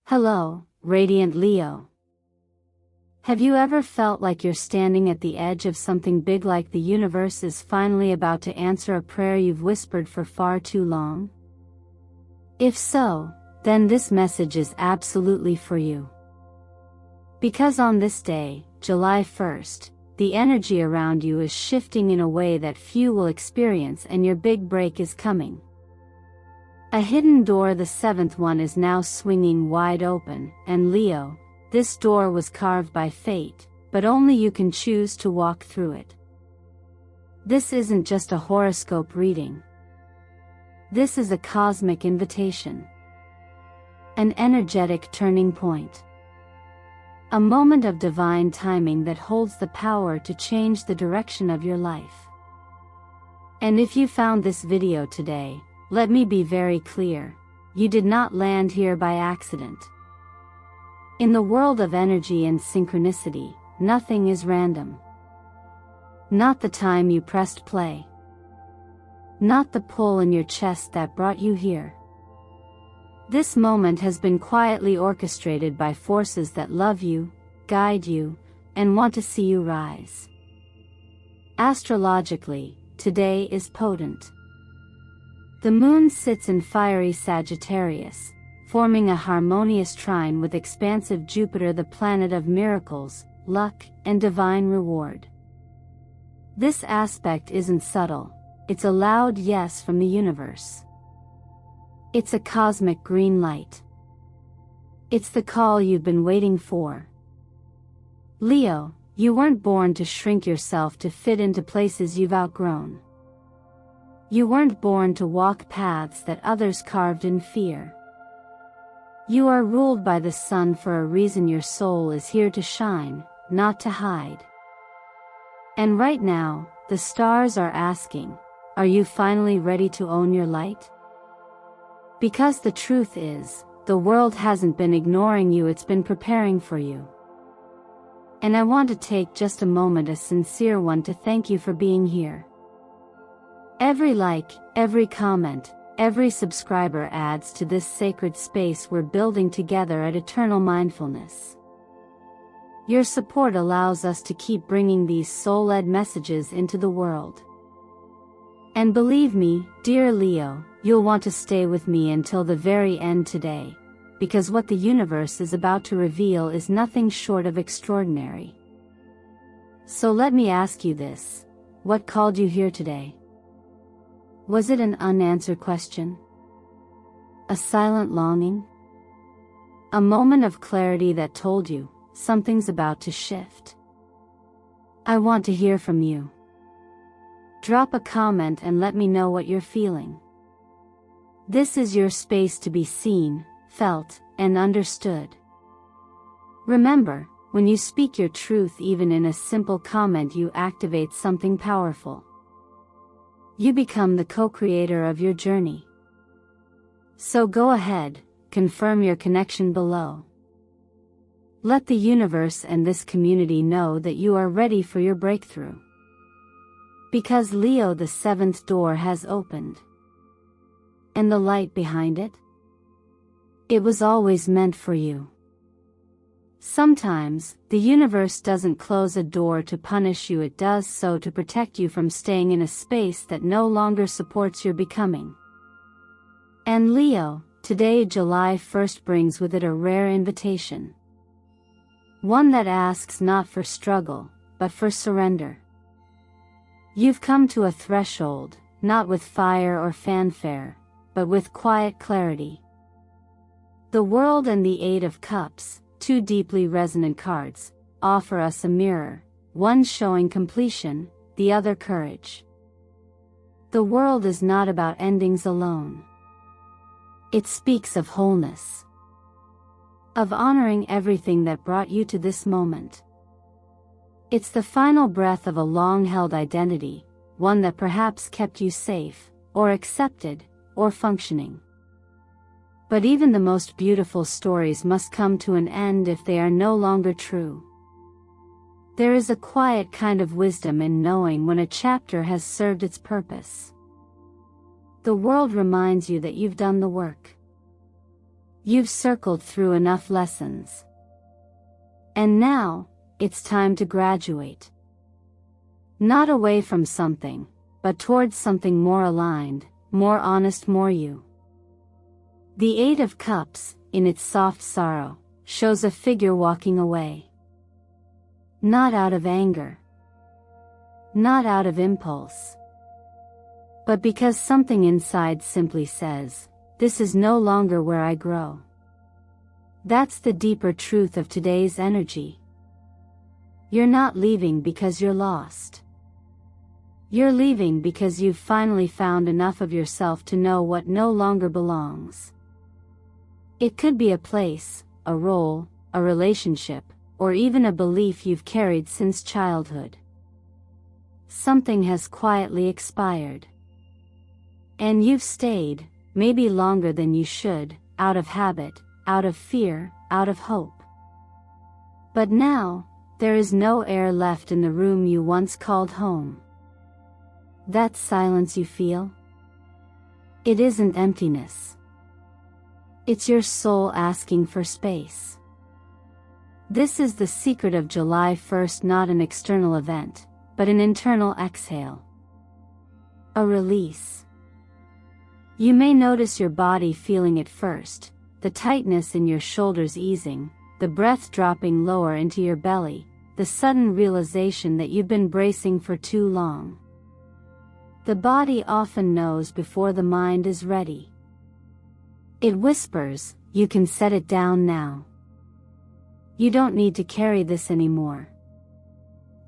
Hello, Radiant Leo. Have you ever felt like you're standing at the edge of something big, like the universe is finally about to answer a prayer you've whispered for far too long? If so, then this message is absolutely for you. Because on this day, July 1st, the energy around you is shifting in a way that few will experience, and your big break is coming. A hidden door, the seventh one, is now swinging wide open, and Leo, this door was carved by fate, but only you can choose to walk through it. This isn't just a horoscope reading. This is a cosmic invitation. An energetic turning point. A moment of divine timing that holds the power to change the direction of your life. And if you found this video today, let me be very clear, you did not land here by accident. In the world of energy and synchronicity, nothing is random. Not the time you pressed play. Not the pull in your chest that brought you here. This moment has been quietly orchestrated by forces that love you, guide you, and want to see you rise. Astrologically, today is potent. The moon sits in fiery Sagittarius, forming a harmonious trine with expansive Jupiter, the planet of miracles, luck, and divine reward. This aspect isn't subtle, it's a loud yes from the universe. It's a cosmic green light. It's the call you've been waiting for. Leo, you weren't born to shrink yourself to fit into places you've outgrown. You weren't born to walk paths that others carved in fear. You are ruled by the sun for a reason. Your soul is here to shine, not to hide. And right now, the stars are asking, are you finally ready to own your light? Because the truth is, the world hasn't been ignoring you, it's been preparing for you. And I want to take just a moment, a sincere one, to thank you for being here. Every like, every comment, every subscriber adds to this sacred space we're building together at Eternal Mindfulness. Your support allows us to keep bringing these soul-led messages into the world. And believe me, dear Leo, you'll want to stay with me until the very end today, because what the universe is about to reveal is nothing short of extraordinary. So let me ask you this: what called you here today? Was it an unanswered question? A silent longing? A moment of clarity that told you, something's about to shift? I want to hear from you. Drop a comment and let me know what you're feeling. This is your space to be seen, felt, and understood. Remember, when you speak your truth, even in a simple comment, you activate something powerful. You become the co-creator of your journey. So go ahead, confirm your connection below. Let the universe and this community know that you are ready for your breakthrough. Because Leo, the seventh door has opened. And the light behind it? It was always meant for you. Sometimes, the universe doesn't close a door to punish you, it does so to protect you from staying in a space that no longer supports your becoming. And Leo, today, July 1st, brings with it a rare invitation. One that asks not for struggle, but for surrender. You've come to a threshold, not with fire or fanfare, but with quiet clarity. The world and the Eight of Cups, two deeply resonant cards, offer us a mirror, one showing completion, the other courage. The world is not about endings alone. It speaks of wholeness. Of honoring everything that brought you to this moment. It's the final breath of a long-held identity, one that perhaps kept you safe, or accepted, or functioning. But even the most beautiful stories must come to an end if they are no longer true. There is a quiet kind of wisdom in knowing when a chapter has served its purpose. The world reminds you that you've done the work. You've circled through enough lessons. And now, it's time to graduate. Not away from something, but towards something more aligned, more honest, more you. The Eight of Cups, in its soft sorrow, shows a figure walking away. Not out of anger. Not out of impulse. But because something inside simply says, this is no longer where I grow. That's the deeper truth of today's energy. You're not leaving because you're lost. You're leaving because you've finally found enough of yourself to know what no longer belongs. It could be a place, a role, a relationship, or even a belief you've carried since childhood. Something has quietly expired. And you've stayed, maybe longer than you should, out of habit, out of fear, out of hope. But now, there is no air left in the room you once called home. That silence you feel? It isn't emptiness. It's your soul asking for space. This is the secret of July 1st, not an external event, but an internal exhale. A release. You may notice your body feeling it first, the tightness in your shoulders easing, the breath dropping lower into your belly, the sudden realization that you've been bracing for too long. The body often knows before the mind is ready. It whispers, you can set it down now. You don't need to carry this anymore.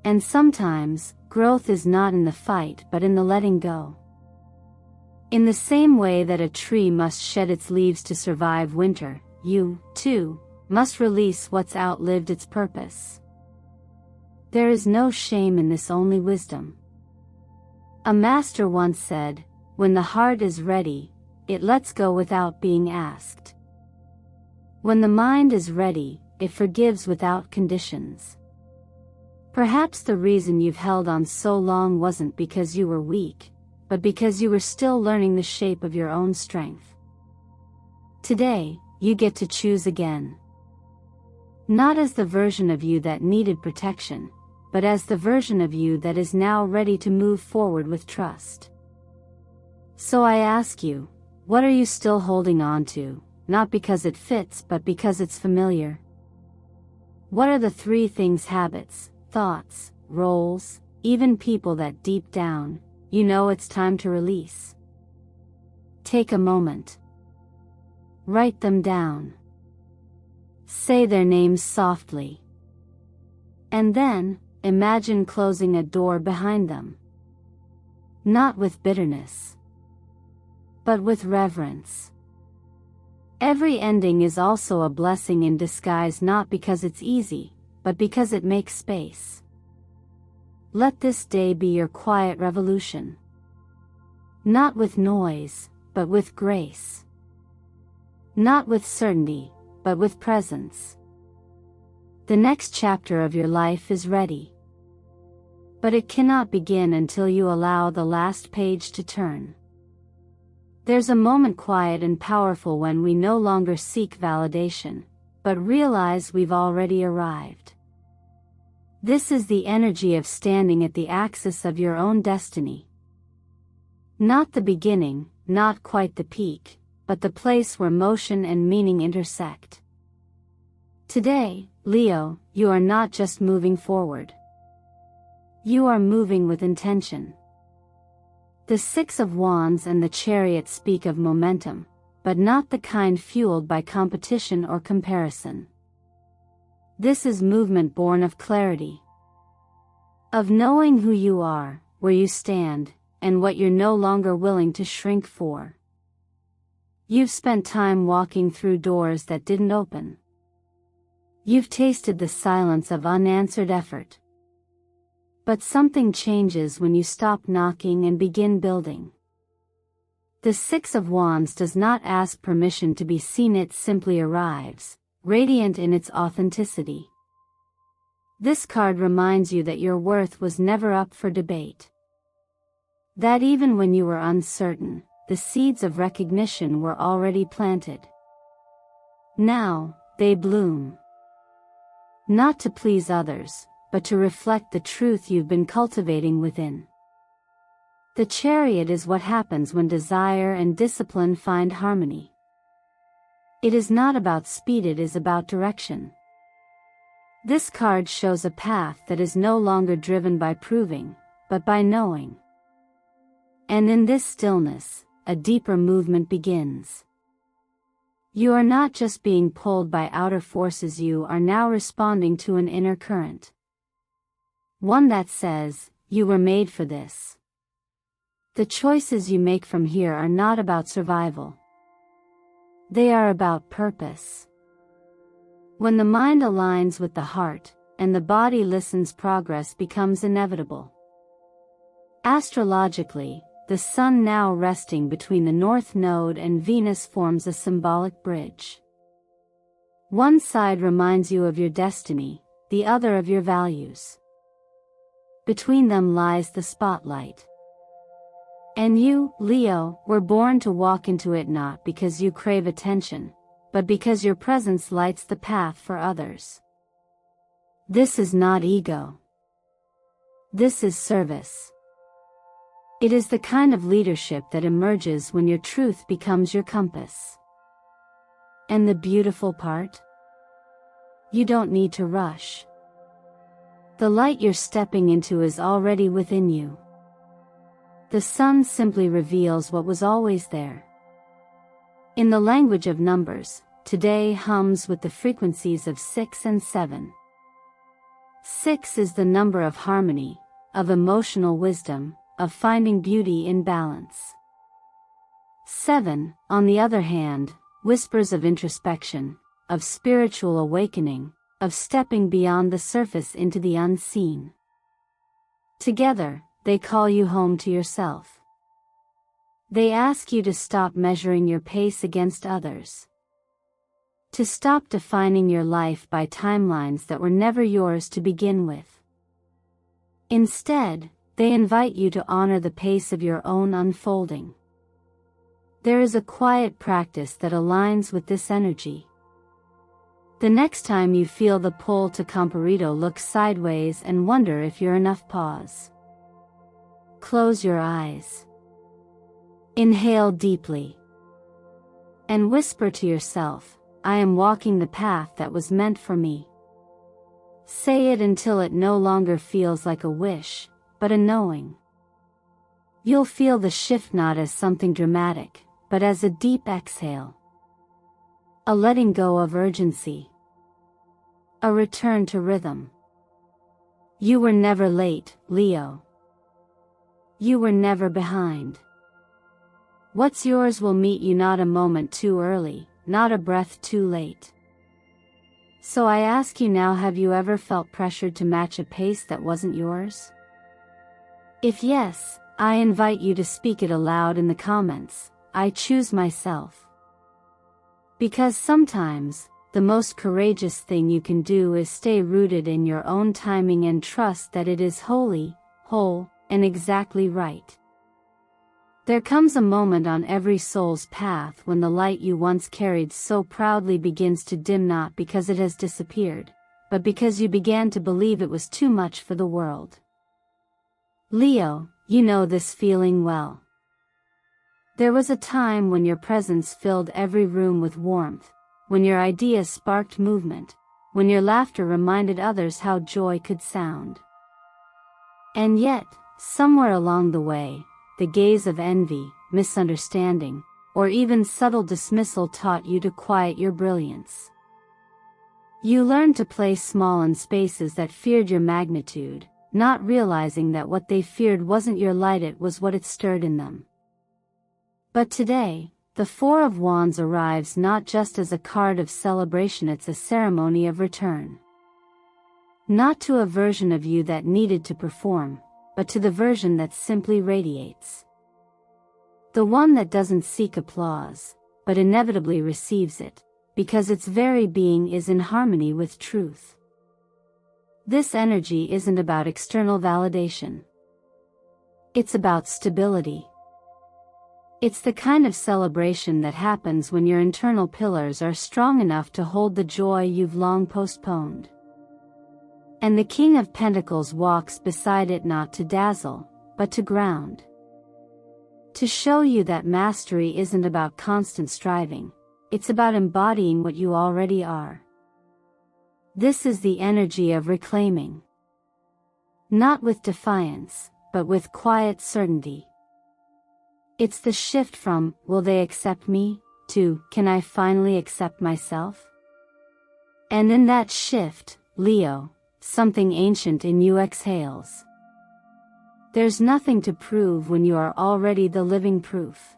And sometimes, growth is not in the fight but in the letting go. In the same way that a tree must shed its leaves to survive winter, you, too, must release what's outlived its purpose. There is no shame in this, only wisdom. A master once said, when the heart is ready, it lets go without being asked. When the mind is ready, it forgives without conditions. Perhaps the reason you've held on so long wasn't because you were weak, but because you were still learning the shape of your own strength. Today, you get to choose again. Not as the version of you that needed protection, but as the version of you that is now ready to move forward with trust. So I ask you, what are you still holding on to, not because it fits but because it's familiar? What are the 3 things, habits, thoughts, roles, even people that deep down, you know it's time to release? Take a moment. Write them down. Say their names softly. And then, imagine closing a door behind them. Not with bitterness, but with reverence. Every ending is also a blessing in disguise, not because it's easy, but because it makes space. Let this day be your quiet revolution. Not with noise, but with grace. Not with certainty, but with presence. The next chapter of your life is ready. But it cannot begin until you allow the last page to turn. There's a moment quiet and powerful when we no longer seek validation, but realize we've already arrived. This is the energy of standing at the axis of your own destiny. Not the beginning, not quite the peak, but the place where motion and meaning intersect. Today, Leo, you are not just moving forward. You are moving with intention. The 6 of Wands and the Chariot speak of momentum, but not the kind fueled by competition or comparison. This is movement born of clarity. Of knowing who you are, where you stand, and what you're no longer willing to shrink for. You've spent time walking through doors that didn't open. You've tasted the silence of unanswered effort. But something changes when you stop knocking and begin building. The 6 of Wands does not ask permission to be seen, it simply arrives, radiant in its authenticity. This card reminds you that your worth was never up for debate. That even when you were uncertain, the seeds of recognition were already planted. Now, they bloom. Not to please others, but to reflect the truth you've been cultivating within. The chariot is what happens when desire and discipline find harmony. It is not about speed, it is about direction. This card shows a path that is no longer driven by proving, but by knowing. And in this stillness, a deeper movement begins. You are not just being pulled by outer forces, you are now responding to an inner current. One that says, you were made for this. The choices you make from here are not about survival. They are about purpose. When the mind aligns with the heart, and the body listens, progress becomes inevitable. Astrologically, the Sun now resting between the North Node and Venus forms a symbolic bridge. One side reminds you of your destiny, the other of your values. Between them lies the spotlight. And you, Leo, were born to walk into it not because you crave attention, but because your presence lights the path for others. This is not ego. This is service. It is the kind of leadership that emerges when your truth becomes your compass. And the beautiful part? You don't need to rush. The light you're stepping into is already within you. The sun simply reveals what was always there. In the language of numbers, today hums with the frequencies of 6 and 7. 6 is the number of harmony, of emotional wisdom, of finding beauty in balance. 7, on the other hand, whispers of introspection, of spiritual awakening, of stepping beyond the surface into the unseen. Together, they call you home to yourself. They ask you to stop measuring your pace against others. To stop defining your life by timelines that were never yours to begin with. Instead, they invite you to honor the pace of your own unfolding. There is a quiet practice that aligns with this energy. The next time you feel the pull to Comparito, look sideways and wonder if you're enough. Pause. Close your eyes. Inhale deeply. And whisper to yourself, I am walking the path that was meant for me. Say it until it no longer feels like a wish, but a knowing. You'll feel the shift not as something dramatic, but as a deep exhale. A letting go of urgency. A return to rhythm. You were never late, Leo. You were never behind. What's yours will meet you, not a moment too early, not a breath too late. So I ask you now, have you ever felt pressured to match a pace that wasn't yours? If yes, I invite you to speak it aloud in the comments. I choose myself. Because sometimes, the most courageous thing you can do is stay rooted in your own timing and trust that it is holy, whole, and exactly right. There comes a moment on every soul's path when the light you once carried so proudly begins to dim, not because it has disappeared, but because you began to believe it was too much for the world. Leo, you know this feeling well. There was a time when your presence filled every room with warmth, when your ideas sparked movement, when your laughter reminded others how joy could sound. And yet, somewhere along the way, the gaze of envy, misunderstanding, or even subtle dismissal taught you to quiet your brilliance. You learned to play small in spaces that feared your magnitude, not realizing that what they feared wasn't your light, it was what it stirred in them. But today, the Four of Wands arrives not just as a card of celebration, it's a ceremony of return. Not to a version of you that needed to perform, but to the version that simply radiates. The one that doesn't seek applause, but inevitably receives it, because its very being is in harmony with truth. This energy isn't about external validation. It's about stability. It's the kind of celebration that happens when your internal pillars are strong enough to hold the joy you've long postponed. And the King of Pentacles walks beside it, not to dazzle, but to ground. To show you that mastery isn't about constant striving, it's about embodying what you already are. This is the energy of reclaiming. Not with defiance, but with quiet certainty. It's the shift from, will they accept me, to, can I finally accept myself? And in that shift, Leo, something ancient in you exhales. There's nothing to prove when you are already the living proof.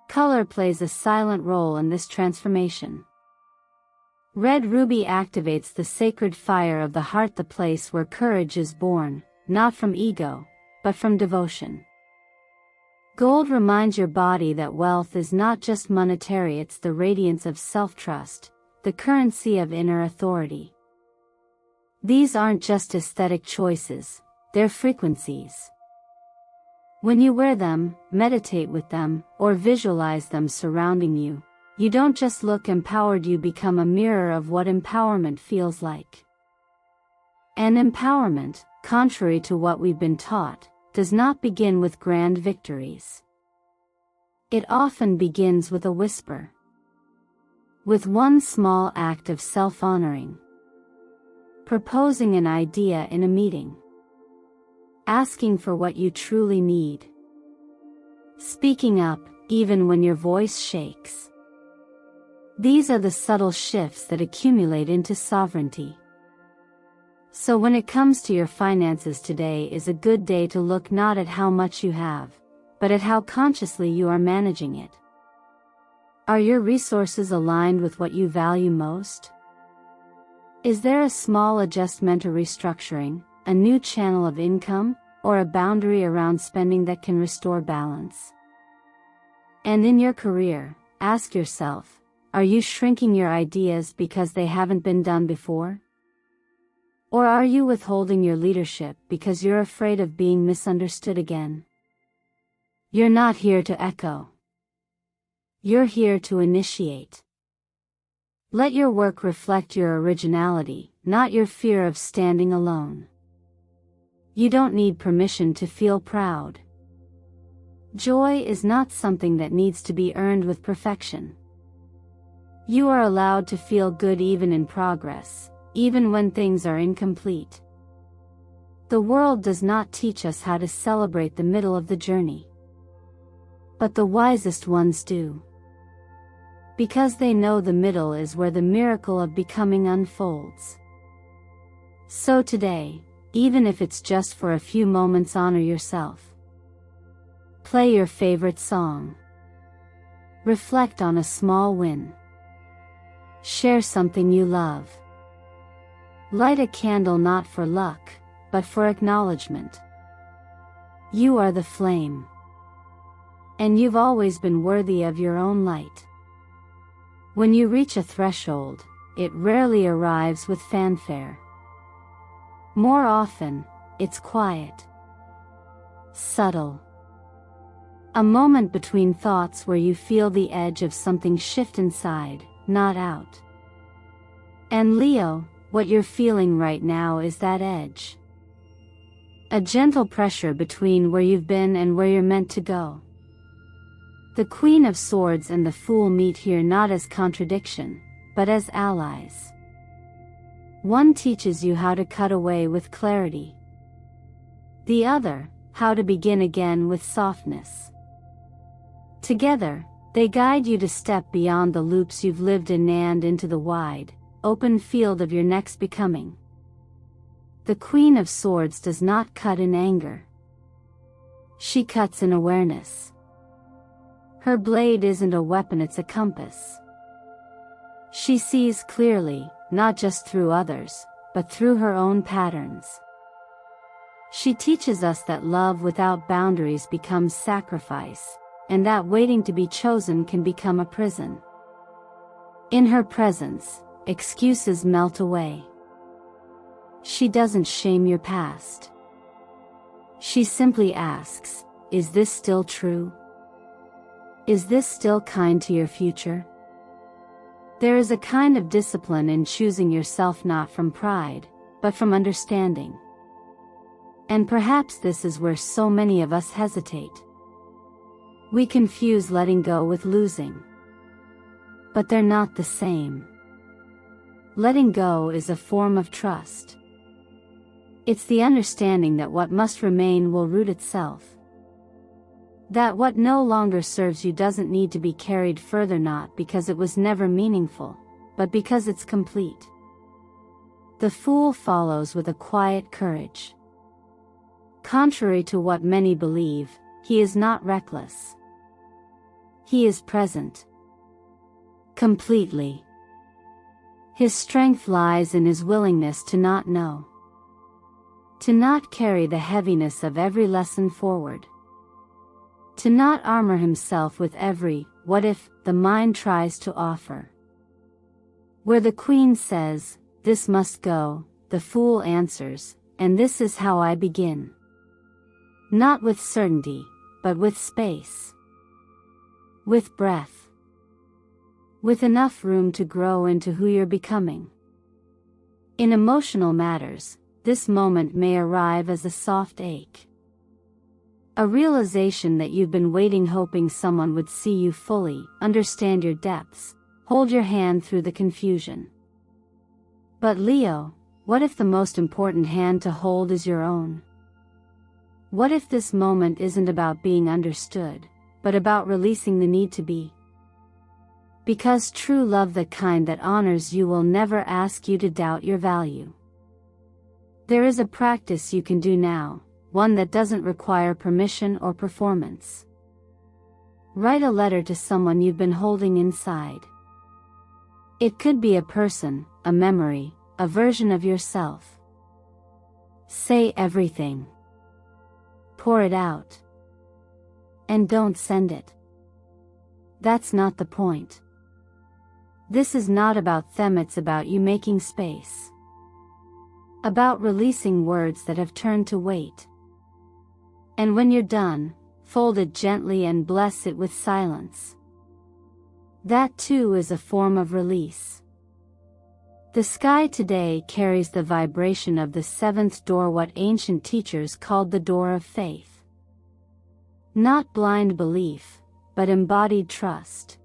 Color plays a silent role in this transformation. Red ruby activates the sacred fire of the heart, the place where courage is born, not from ego, but from devotion. Gold reminds your body that wealth is not just monetary, it's the radiance of self-trust, the currency of inner authority. These aren't just aesthetic choices, they're frequencies. When you wear them, meditate with them, or visualize them surrounding you, you don't just look empowered, you become a mirror of what empowerment feels like. And empowerment, contrary to what we've been taught, does not begin with grand victories. It often begins with a whisper. With one small act of self-honoring. Proposing an idea in a meeting. Asking for what you truly need. Speaking up, even when your voice shakes. These are the subtle shifts that accumulate into sovereignty. So when it comes to your finances, today is a good day to look not at how much you have, but at how consciously you are managing it. Are your resources aligned with what you value most? Is there a small adjustment or restructuring, a new channel of income, or a boundary around spending that can restore balance? And in your career, ask yourself, are you shrinking your ideas because they haven't been done before? Or are you withholding your leadership because you're afraid of being misunderstood again? You're not here to echo. You're here to initiate. Let your work reflect your originality, not your fear of standing alone. You don't need permission to feel proud. Joy is not something that needs to be earned with perfection. You are allowed to feel good even in progress, even when things are incomplete. The world does not teach us how to celebrate the middle of the journey. But the wisest ones do. Because they know the middle is where the miracle of becoming unfolds. So today, even if it's just for a few moments, honor yourself. Play your favorite song. Reflect on a small win. Share something you love. Light a candle not for luck, but for acknowledgement. You are the flame. And you've always been worthy of your own light. When you reach a threshold, it rarely arrives with fanfare. More often, it's quiet. Subtle. A moment between thoughts where you feel the edge of something shift inside, not out. And Leo, what you're feeling right now is that edge. A gentle pressure between where you've been and where you're meant to go. The Queen of Swords and the Fool meet here not as contradiction, but as allies. One teaches you how to cut away with clarity. The other, how to begin again with softness. Together, they guide you to step beyond the loops you've lived in and into the wide, open field of your next becoming. The Queen of Swords does not cut in anger. She cuts in awareness. Her blade isn't a weapon, it's a compass. She sees clearly, not just through others, but through her own patterns. She teaches us that love without boundaries becomes sacrifice, and that waiting to be chosen can become a prison. In her presence, excuses melt away. She doesn't shame your past. She simply asks, is this still true? Is this still kind to your future? There is a kind of discipline in choosing yourself not from pride, but from understanding. And perhaps this is where so many of us hesitate. We confuse letting go with losing. But they're not the same. Letting go is a form of trust. It's the understanding that what must remain will root itself. That what no longer serves you doesn't need to be carried further, not because it was never meaningful, but because it's complete. The fool follows with a quiet courage. Contrary to what many believe, he is not reckless. He is present. Completely. His strength lies in his willingness to not know. To not carry the heaviness of every lesson forward. To not armor himself with every "what if" the mind tries to offer. Where the queen says, "This must go," the fool answers, "And this is how I begin." Not with certainty, but with space. With breath. With enough room to grow into who you're becoming. In emotional matters, this moment may arrive as a soft ache. A realization that you've been waiting, hoping someone would see you fully, understand your depths, hold your hand through the confusion. But Leo, what if the most important hand to hold is your own? What if this moment isn't about being understood, but about releasing the need to be? Because true love, the kind that honors you, will never ask you to doubt your value. There is a practice you can do now, one that doesn't require permission or performance. Write a letter to someone you've been holding inside. It could be a person, a memory, a version of yourself. Say everything. Pour it out. And don't send it. That's not the point. This is not about them, it's about you making space. About releasing words that have turned to weight. And when you're done, fold it gently and bless it with silence. That too is a form of release. The sky today carries the vibration of the seventh door, what ancient teachers called the door of faith. Not blind belief, but embodied trust.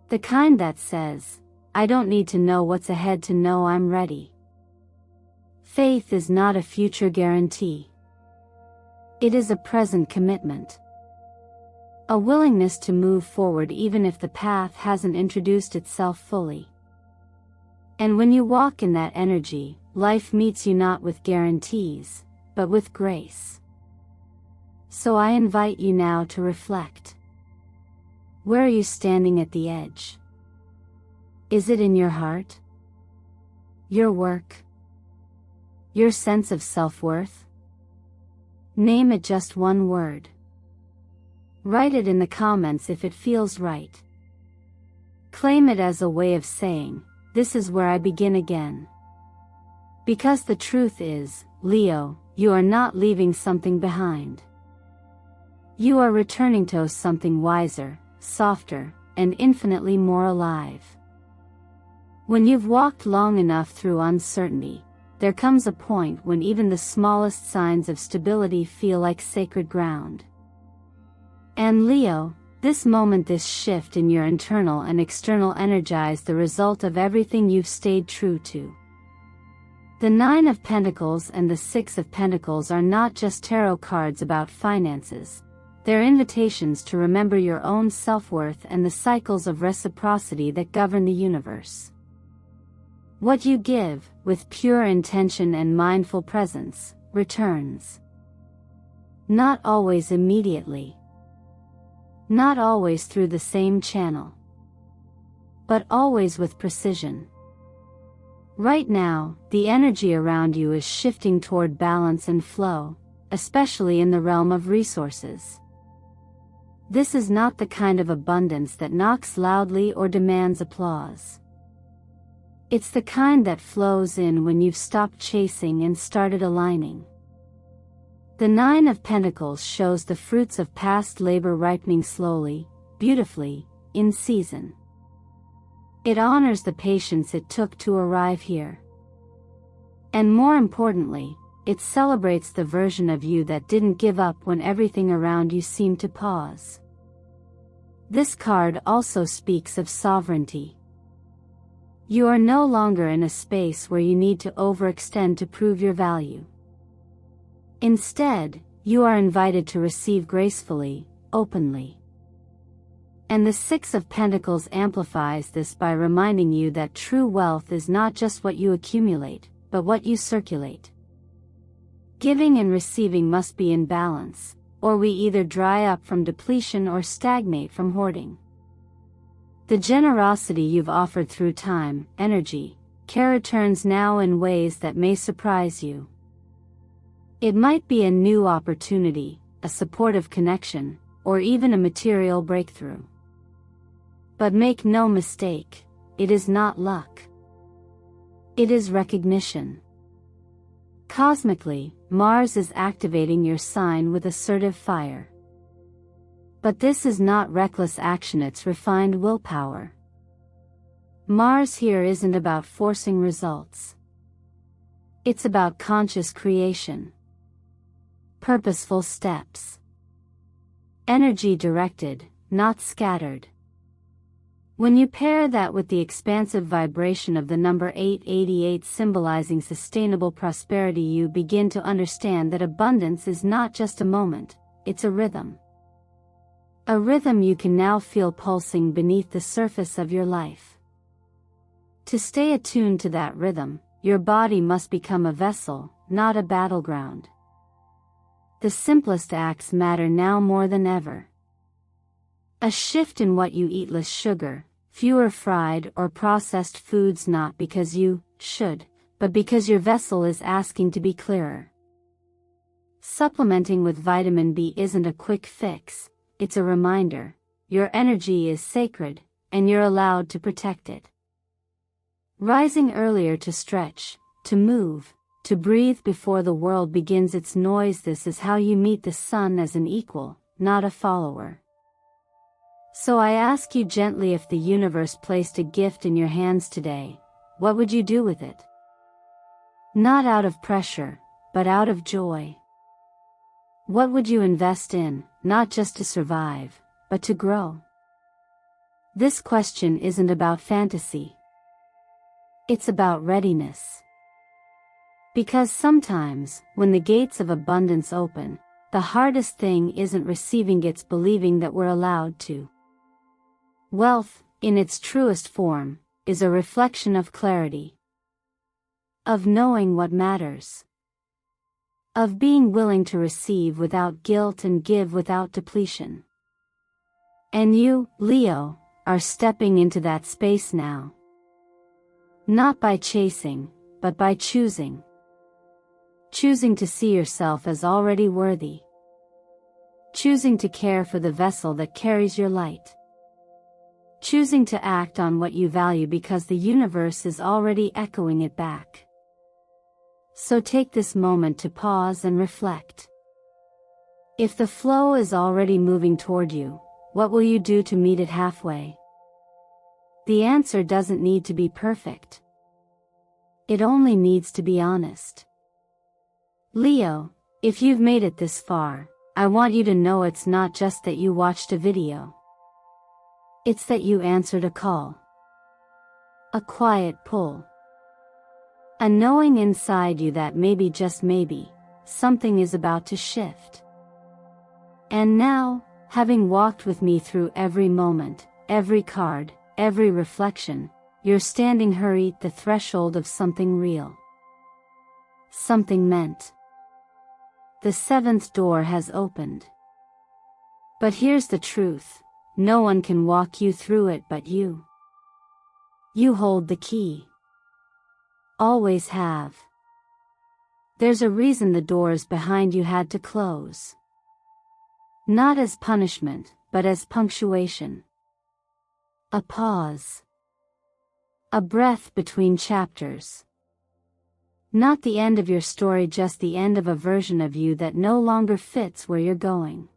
The kind that says, "I don't need to know what's ahead to know I'm ready." Faith is not a future guarantee. It is a present commitment. A willingness to move forward even if the path hasn't introduced itself fully. And when you walk in that energy, life meets you not with guarantees, but with grace. So I invite you now to reflect. Where are you standing at the edge? Is it in your heart? Your work? Your sense of self-worth? Name it, just one word. Write it in the comments if it feels right. Claim it as a way of saying, "This is where I begin again." Because the truth is, Leo, you are not leaving something behind. You are returning to something wiser, softer, and infinitely more alive. When you've walked long enough through uncertainty, there comes a point when even the smallest signs of stability feel like sacred ground. And Leo, this moment, this shift in your internal and external energy is the result of everything you've stayed true to. The Nine of Pentacles and the Six of Pentacles are not just tarot cards about finances. They're invitations to remember your own self-worth and the cycles of reciprocity that govern the universe. What you give, with pure intention and mindful presence, returns. Not always immediately. Not always through the same channel. But always with precision. Right now, the energy around you is shifting toward balance and flow, especially in the realm of resources. This is not the kind of abundance that knocks loudly or demands applause. It's the kind that flows in when you've stopped chasing and started aligning. The Nine of Pentacles shows the fruits of past labor ripening slowly, beautifully, in season. It honors the patience it took to arrive here. And more importantly, it celebrates the version of you that didn't give up when everything around you seemed to pause. This card also speaks of sovereignty. You are no longer in a space where you need to overextend to prove your value. Instead, you are invited to receive gracefully, openly. And the Six of Pentacles amplifies this by reminding you that true wealth is not just what you accumulate, but what you circulate. Giving and receiving must be in balance, or we either dry up from depletion or stagnate from hoarding. The generosity you've offered through time, energy, care returns now in ways that may surprise you. It might be a new opportunity, a supportive connection, or even a material breakthrough. But make no mistake, it is not luck. It is recognition. Cosmically, Mars is activating your sign with assertive fire. But this is not reckless action, it's refined willpower. Mars here isn't about forcing results. It's about conscious creation. Purposeful steps. Energy directed, not scattered. When you pair that with the expansive vibration of the number 888 symbolizing sustainable prosperity, you begin to understand that abundance is not just a moment, it's a rhythm. A rhythm you can now feel pulsing beneath the surface of your life. To stay attuned to that rhythm, your body must become a vessel, not a battleground. The simplest acts matter now more than ever. A shift in what you eat: less sugar, fewer fried or processed foods, not because you should, but because your vessel is asking to be clearer. Supplementing with vitamin B isn't a quick fix, it's a reminder. Your energy is sacred, and you're allowed to protect it. Rising earlier to stretch, to move, to breathe before the world begins its noise. This is how you meet the sun as an equal, not a follower. So I ask you gently, if the universe placed a gift in your hands today, what would you do with it? Not out of pressure, but out of joy. What would you invest in, not just to survive, but to grow? This question isn't about fantasy. It's about readiness. Because sometimes, when the gates of abundance open, the hardest thing isn't receiving, it's believing that we're allowed to. Wealth, in its truest form, is a reflection of clarity. Of knowing what matters. Of being willing to receive without guilt and give without depletion. And you, Leo, are stepping into that space now. Not by chasing, but by choosing. Choosing to see yourself as already worthy. Choosing to care for the vessel that carries your light. Choosing to act on what you value because the universe is already echoing it back. So take this moment to pause and reflect. If the flow is already moving toward you, what will you do to meet it halfway? The answer doesn't need to be perfect. It only needs to be honest. Leo, if you've made it this far, I want you to know it's not just that you watched a video. It's that you answered a call. A quiet pull. A knowing inside you that maybe, just maybe, something is about to shift. And now, having walked with me through every moment, every card, every reflection, you're standing at the threshold of something real. Something meant. The seventh door has opened. But here's the truth. No one can walk you through it but you. You hold the key. Always have. There's a reason the doors behind you had to close. Not as punishment, but as punctuation. A pause. A breath between chapters. Not the end of your story, just the end of a version of you that no longer fits where you're going.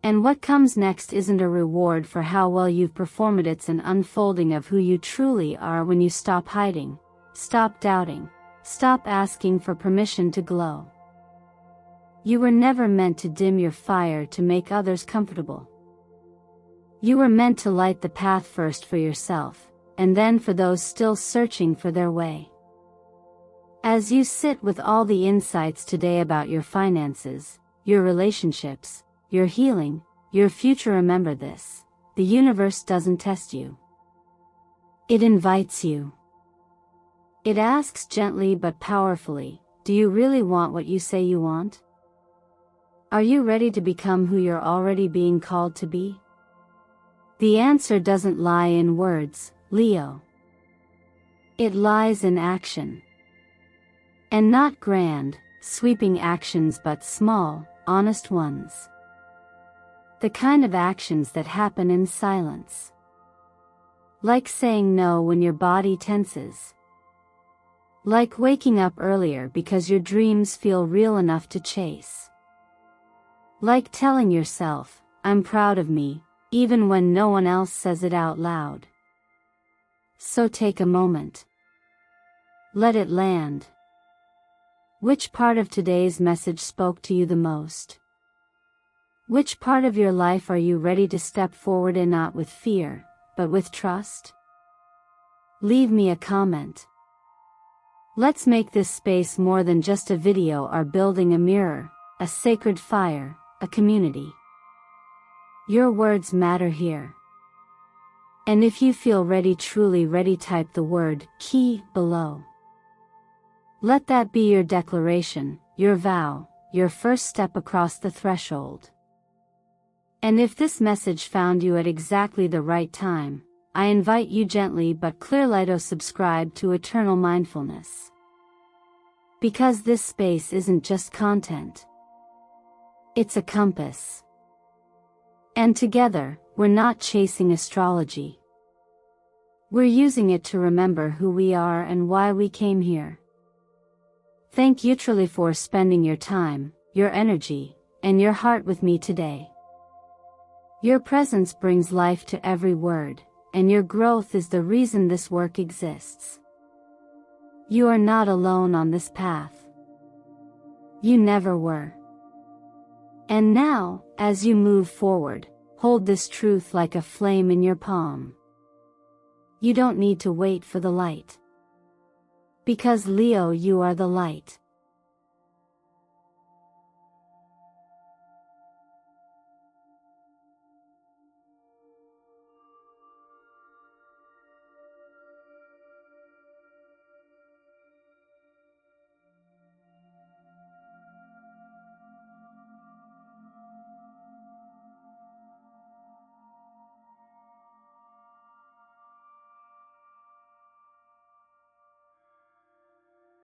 And what comes next isn't a reward for how well you've performed, it's an unfolding of who you truly are when you stop hiding, stop doubting, stop asking for permission to glow. You were never meant to dim your fire to make others comfortable. You were meant to light the path first for yourself, and then for those still searching for their way. As you sit with all the insights today about your finances, your relationships, your healing, your future, remember this: the universe doesn't test you. It invites you. It asks gently but powerfully, do you really want what you say you want? Are you ready to become who you're already being called to be? The answer doesn't lie in words, Leo. It lies in action. And not grand, sweeping actions, but small, honest ones. The kind of actions that happen in silence. Like saying no when your body tenses. Like waking up earlier because your dreams feel real enough to chase. Like telling yourself, I'm proud of me, even when no one else says it out loud. So take a moment. Let it land. Which part of today's message spoke to you the most? Which part of your life are you ready to step forward in, not with fear, but with trust? Leave me a comment. Let's make this space more than just a video, or building a mirror, a sacred fire, a community. Your words matter here. And if you feel ready, truly ready, type the word key below. Let that be your declaration, your vow, your first step across the threshold. And if this message found you at exactly the right time, I invite you gently but clearly to subscribe to Eternal Mindfulness. Because this space isn't just content. It's a compass. And together, we're not chasing astrology. We're using it to remember who we are and why we came here. Thank you truly for spending your time, your energy, and your heart with me today. Your presence brings life to every word, and your growth is the reason this work exists. You are not alone on this path. You never were. And now, as you move forward, hold this truth like a flame in your palm. You don't need to wait for the light. Because Leo, you are the light.